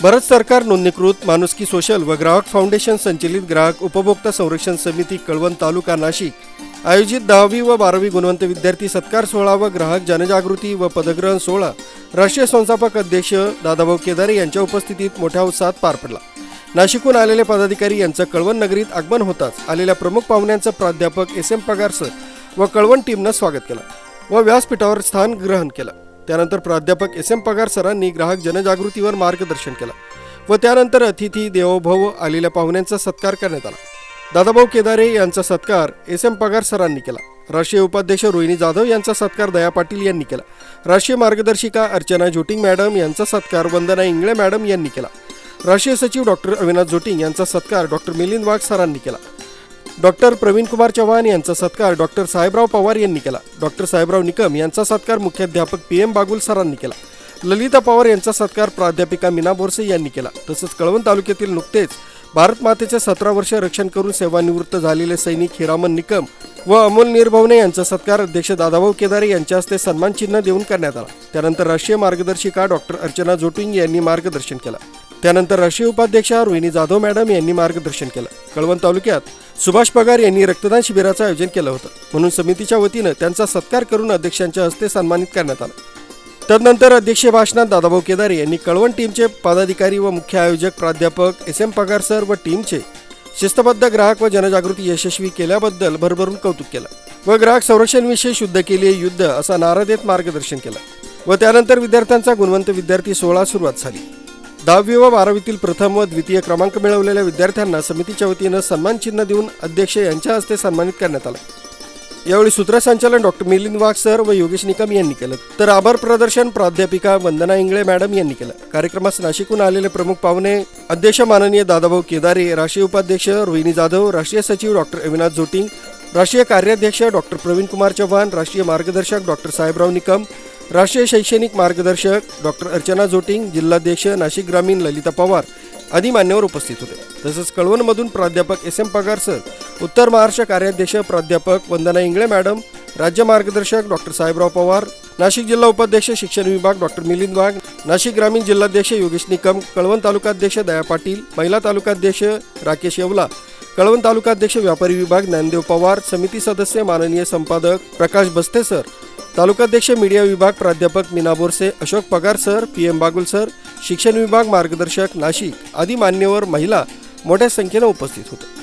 भारत सरकार नोंदणीकृत माणुसकी सोशल व ग्राहक फाउंडेशन संचलित ग्राहक उपभोक्ता संरक्षण समिती कळवण तालुका नाशिक आयोजित 10वी व 12वी गुणवंत विद्यार्थी सत्कार सोहळा व ग्राहक जनजागृती व पदग्रहण सोहळा राष्ट्रीय संस्थापक अध्यक्ष दादाभाऊ केदारे यांच्या उपस्थितीत मोठ्या उत्साहात पार पडला। नाशिकहून आलेले पदाधिकारी यांचं कळवण नगरीत आगमन होताच आलेल्या प्रमुख पाहुण्यांचं प्राध्यापक SM पगार सर व कळवण टीमनं स्वागत केलं व व्यासपीठावर स्थान ग्रहण केलं। त्यानंतर प्राध्यापक SM पगार सरांनी ग्राहक जनजागृतीवर मार्गदर्शन केलं व त्यानंतर अतिथी देवोभव आलेल्या पाहुण्यांचा सत्कार करण्यात आला। दादाभाऊ केदारे यांचा सत्कार SM पगार सरांनी केला। राष्ट्रीय उपाध्यक्ष रोहिणी जाधव यांचा सत्कार दया पाटील यांनी केला। राष्ट्रीय मार्गदर्शिका अर्चना जोटिंग मॅडम यांचा सत्कार वंदना इंगळे मॅडम यांनी केला। राष्ट्रीय सचिव डॉक्टर अविनाश जोटिंग यांचा सत्कार डॉक्टर मिलिंद वाघ सरांनी केला। डॉक्टर प्रवीण कुमार चव्हाण यांचा सत्कार डॉक्टर साहेबराव पवार यांनी केला। डॉक्टर साहेबराव निकम यांचा सत्कार मुख्याध्यापक PM बागुल सरांनी केला। ललिता पवार यांचा सत्कार प्राध्यापिका मीना बोरसे यांनी केला। तसंच कळवण तालुक्यातील नुकतेच भारत मातेचे 17 वर्ष रक्षण करून सेवानिवृत्त झालेले सैनिक हिरामन निकम व अमोल निर्भवने यांचा सत्कार अध्यक्ष दादाभाऊ केदारे यांच्या हस्ते सन्मान चिन्ह देऊन करण्यात आला। त्यानंतर राष्ट्रीय मार्गदर्शिका डॉक्टर अर्चना जोटिंग यांनी मार्गदर्शन केलं। त्यानंतर राष्ट्रीय उपाध्यक्षा रोहिणी जाधव मॅडम यांनी मार्गदर्शन केलं। कळवण तालुक्यात सुभाष पगार यांनी रक्तदान शिबिराचं आयोजन केलं होतं, म्हणून समितीच्या वतीनं त्यांचा सत्कार करून अध्यक्षांच्या हस्ते सन्मानित करण्यात आलं। तदनंतर अध्यक्षीय भाषणात दादाभाऊ केदारे यांनी कळवण टीमचे पदाधिकारी व मुख्य आयोजक प्राध्यापक SM पगार सर व टीमचे शिस्तबद्ध ग्राहक व जनजागृती यशस्वी केल्याबद्दल भरभरून कौतुक केलं व ग्राहक संरक्षणविषयी शुद्ध केले युद्ध असा नारा देत मार्गदर्शन केलं व त्यानंतर विद्यार्थ्यांचा गुणवंत विद्यार्थी सोहळा सुरुवात झाली। 10वी व 12वीतील प्रथम व द्वितीय क्रमांक मिळवलेल्या विद्यार्थ्यांना समितीच्या वतीनं सन्मान चिन्ह देऊन अध्यक्ष यांच्या हस्ते सन्मानित करण्यात आलं। यावेळी सूत्रसंचालन डॉक्टर मिलिंद वाघ सर व योगेश निकम यांनी केलं, तर आभार प्रदर्शन प्राध्यापिका वंदना इंगळे मॅडम यांनी केलं। कार्यक्रमास नाशिकहून आलेले प्रमुख पाहुणे अध्यक्ष माननीय दादाभाऊ केदारे, राष्ट्रीय उपाध्यक्ष रोहिणी जाधव, राष्ट्रीय सचिव डॉक्टर अविनाश जोटिंग, राष्ट्रीय कार्याध्यक्ष डॉक्टर प्रवीण कुमार चव्हाण, राष्ट्रीय मार्गदर्शक डॉक्टर साहेबराव निकम, राष्ट्रीय शैक्षणिक मार्गदर्शक डॉक्टर अर्चना जोटिंग, जिल्हाध्यक्ष नाशिक ग्रामीण ललिता पवार आदी मान्यवर उपस्थित होते। तसंच कळवणमधून प्राध्यापक SM पगार सर, उत्तर महाराष्ट्र कार्याध्यक्ष प्राध्यापक वंदना इंगळे मॅडम, राज्य मार्गदर्शक डॉक्टर साहेबराव पवार, नाशिक जिल्हा उपाध्यक्ष शिक्षण विभाग डॉक्टर मिलिंद वाघ, नाशिक ग्रामीण जिल्हाध्यक्ष योगेश निकम, कळवण तालुकाध्यक्ष दया पाटील, महिला तालुकाध्यक्ष राकेश येवला, कळवण तालुकाध्यक्ष व्यापारी विभाग ज्ञानदेव पवार, समिती सदस्य माननीय संपादक प्रकाश बस्ते सर, तालुकाध्यक्ष मीडिया विभाग प्राध्यापक मीना बोरसे, अशोक पगार सर, PM बागुल सर, शिक्षण विभाग मार्गदर्शक नाशिक आदी मान्यवर महिला मोठ्या संख्येने उपस्थित होते।